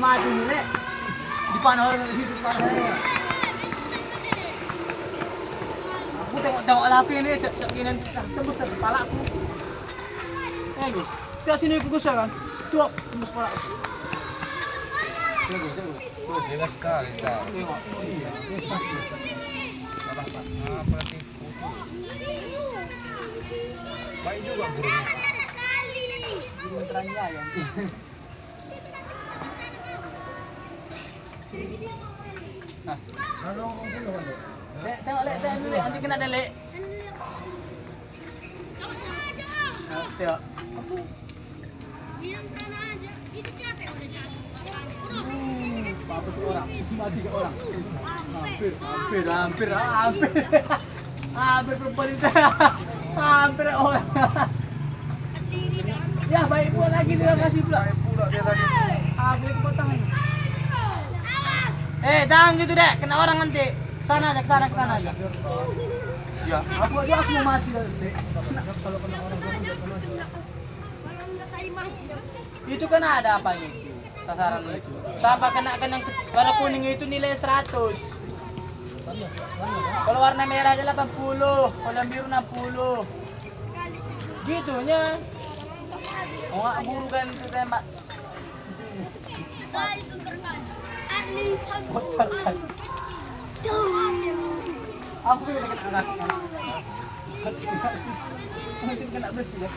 mati ni Rek. Di panah orang di situ panah. Aku tengok lapi ni sekian tembus ke kepala aku. Gitu. Ke sini aku gusar kan. Tuh, tembus kepala aku. Tuh jelas sekali dah. Tengok. Iya. Apa berarti? Baik juga burungnya. Burung terangnya ya. Nah, kalau mungkin loh. Lek, tengok Lek, tengok dulu Lek, nanti kena dah Lek. Tengok. Apa tu orang? Mati ke orang. Hampir. Hampir perempuan itu. Hampir orang. Ya, baik pula lagi dia kasih pula. Baik pula dia tadi. Boleh potong ini. Jangan gitu dek, kena orang nanti. Sana aja. Ya, aku mau mati dah dek. Kalau kena orang itu kan ada apa nih? Sasaran itu. Siapa kena yang warna kuning itu nilai 100. Kalau warna merah ada 80, kalau biru 60. Gitunya. Oh, nggak buru kan itu tembak. Bocor kan. Aku juga kena anak. Mungkin kena besi ya.